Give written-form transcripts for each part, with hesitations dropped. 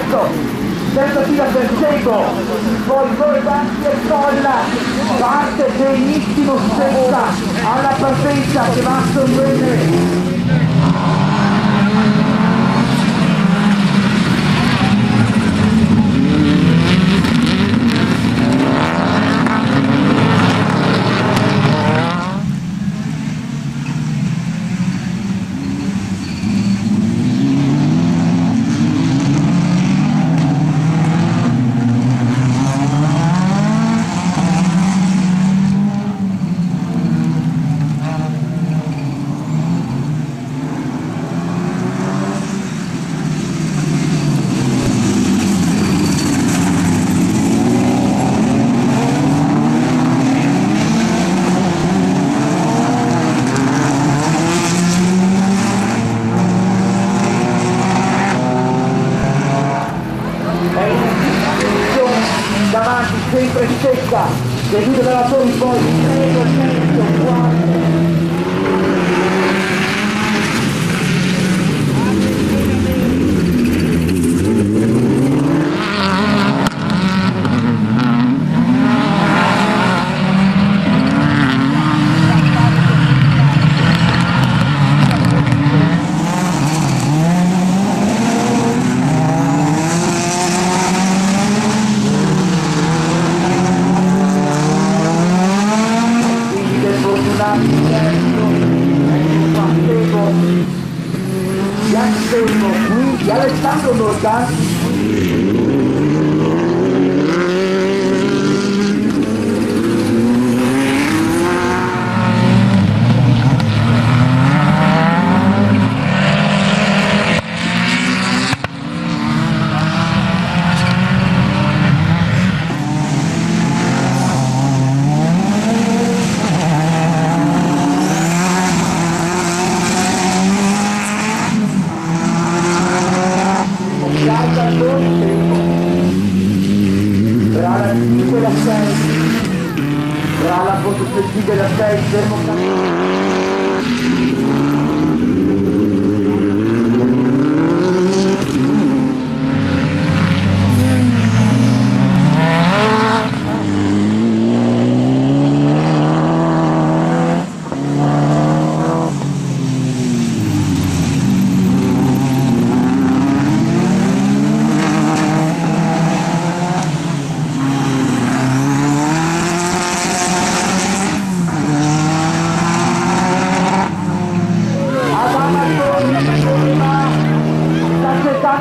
terzo, terza fila per Sego, poi Morgan e Colla, parte benissimo Stessa alla partenza che va a sorprendere. Davanti sempre Stessa, seguito dalla Tori, poi 3, 4. Qui Alessandro Morgan. Tra la 5 e la 6, tra la prospettiva e la 6, fermo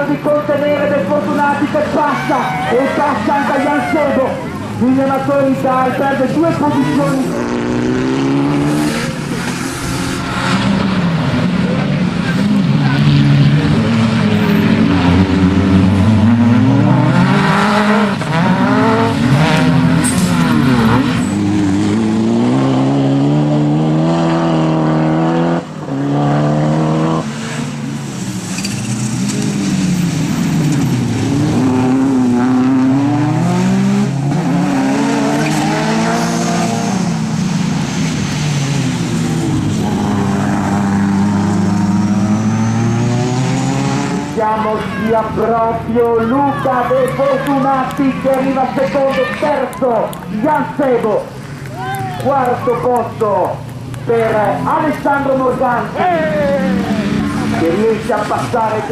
di contenere dei fortunati che passa e passa anche agli Ansego, quindi Amatori Italia perde 2 posizioni. Sia proprio Luca De Fortunati che arriva secondo, terzo Jan Sego, quarto posto per Alessandro Morganti che riesce a passare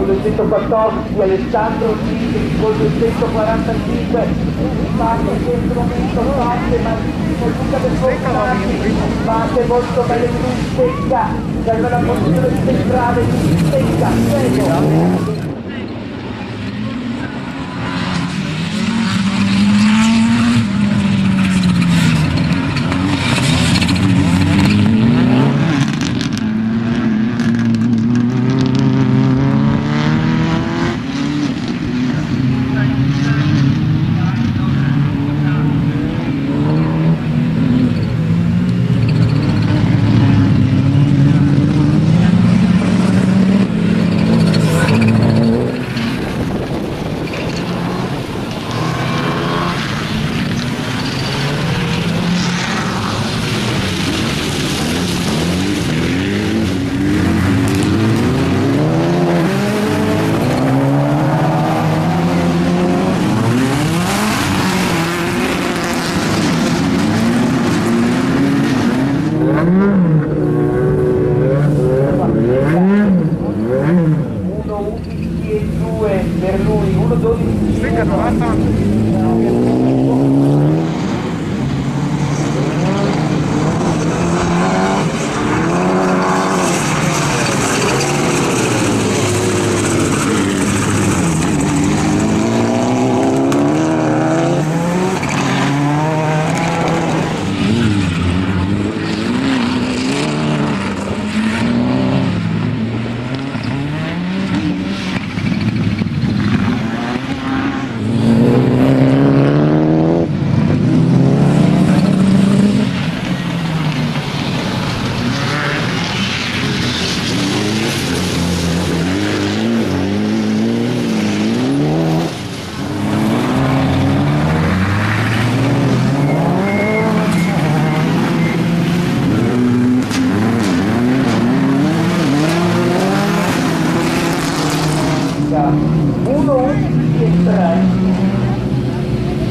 del 114 Alessandro con 245 parte che momento parte malissimo Luca del Fortunati, parte molto bene di Stecca, serve la posizione centrale di Stecca, Sego. 1,11 e 2 per lui, 1,12 e 9.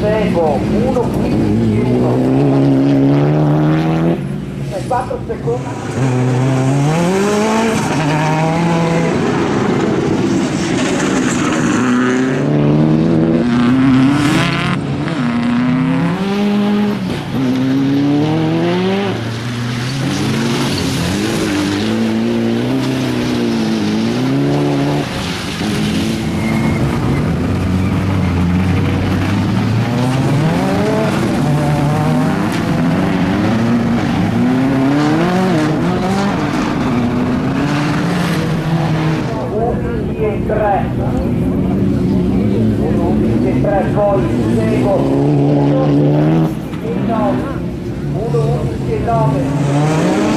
Seguo 1,15,1 e 4 secondi. Poi seguo 1,11,9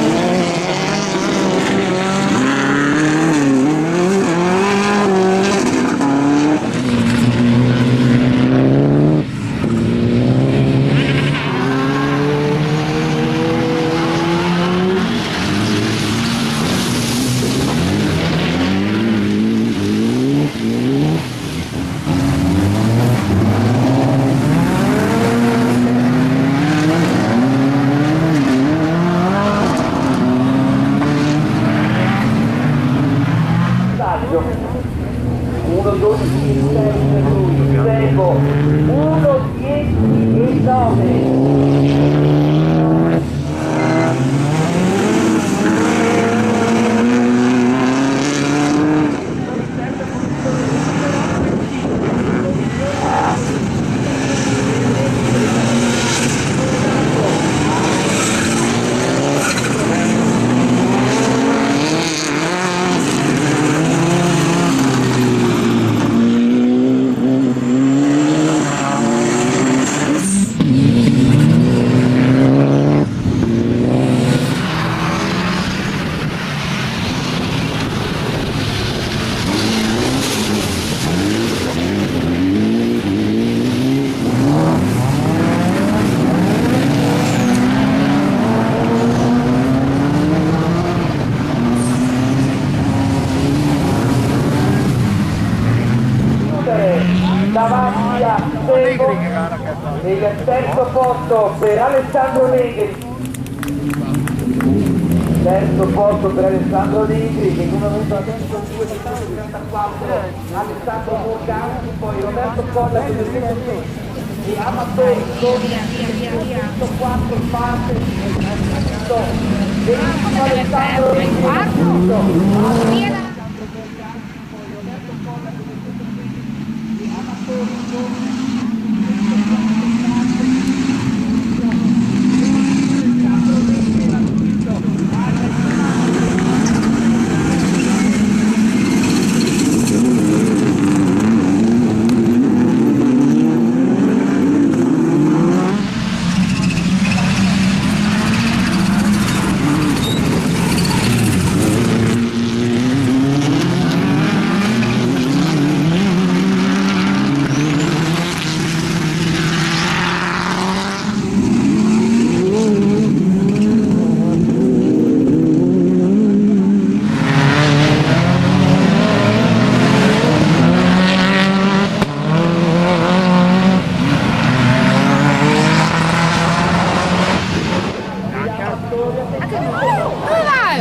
1,12 e 6 per lui, seguo 1,10 e 9. Davanti a Seguo il terzo posto per Alessandro Negri, terzo posto per Alessandro Negri che come venuto adesso 2,74 Alessandro Morgani, poi Roberto Colla e Amatori con 104 parte benissimo Alessandro Negri. Dove vai?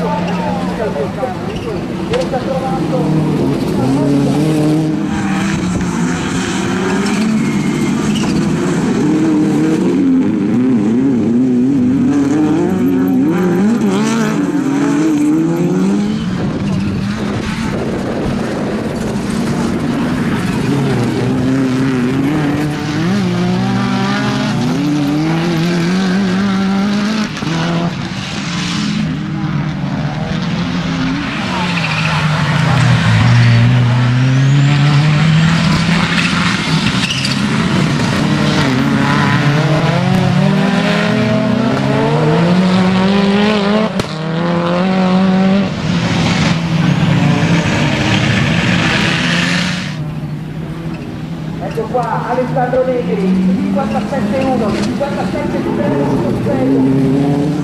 Ecco qua Alessandro Negri, 57-1, 57-6.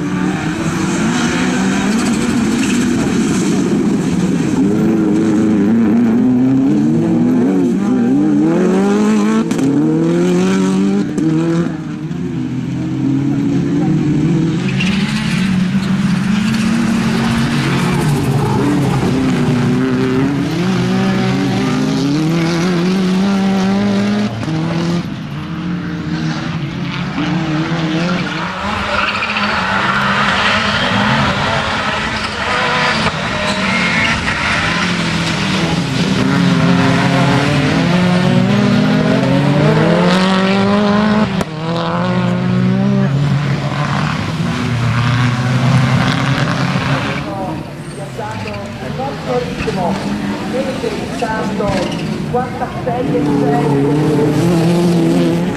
Ritmo, mentre intanto 56-6.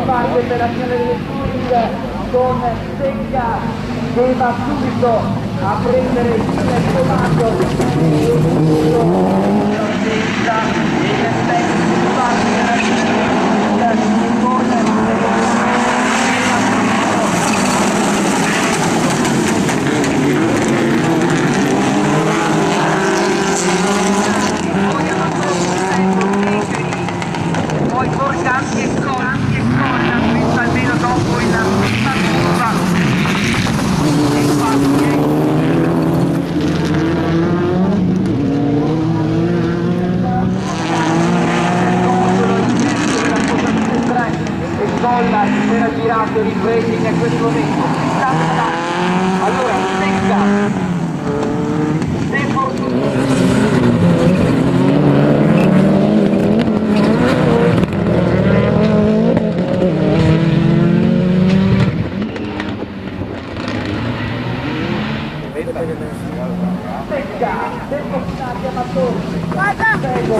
Parte per azione delle Turing con Secca che va subito a prendere il comando e poi portanti e scolla almeno dopo il Scolla si era girato ripresi in questo momento. Allora Secca Secca, tempo finale amatori. Prego.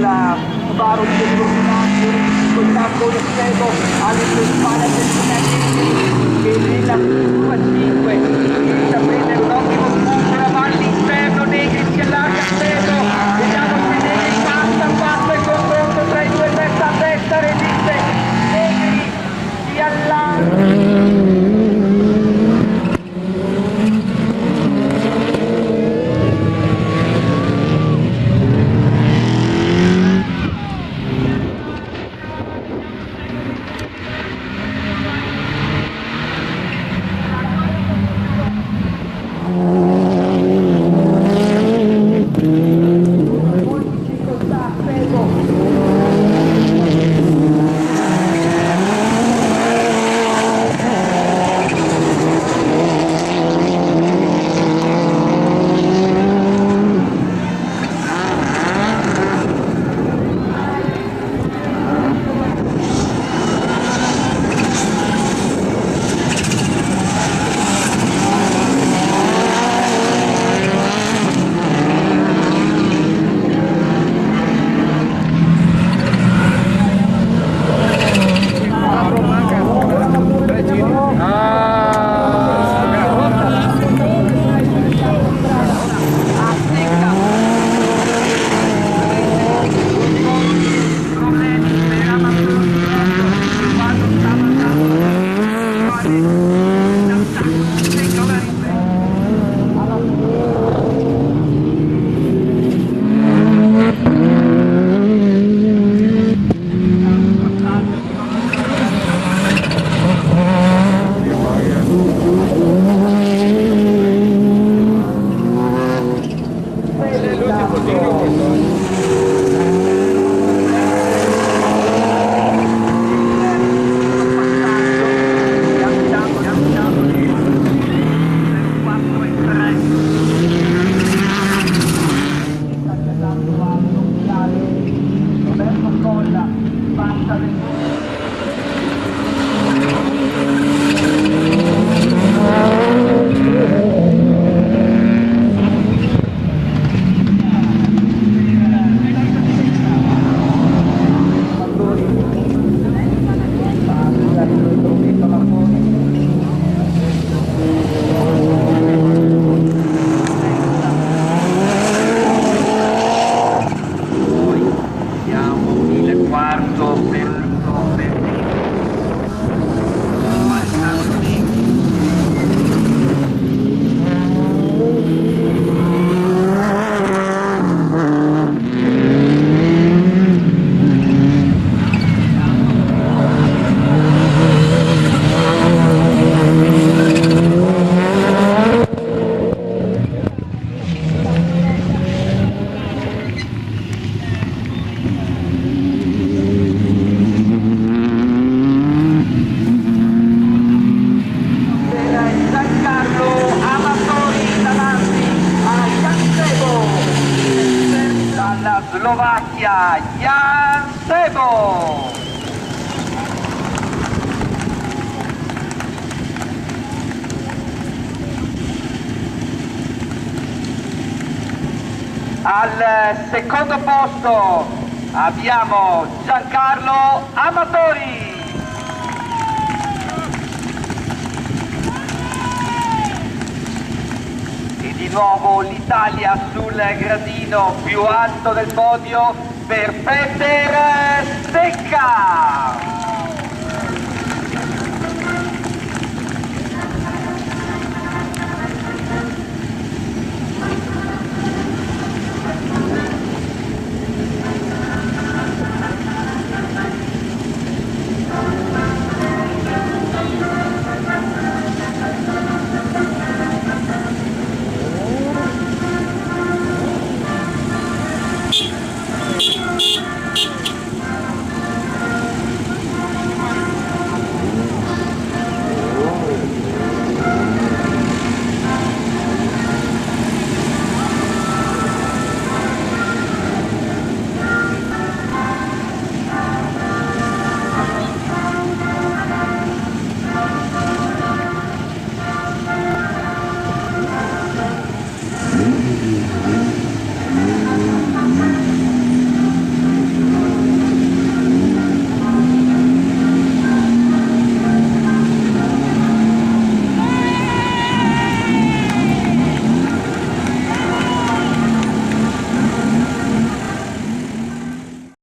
Subaru con campo di sego alle sue spalle che nella curva 5 inizia a prendere un ottimo spunto all'interno. Negri si allarga a Pedro, vediamo se Negri passa il confronto tra i due, testa a testa, resiste Negri, si allarga. Slovacchia, Jan Sebo. Al secondo posto abbiamo Giancarlo Amatori. Di nuovo l'Italia sul gradino più alto del podio per Peter Stecca.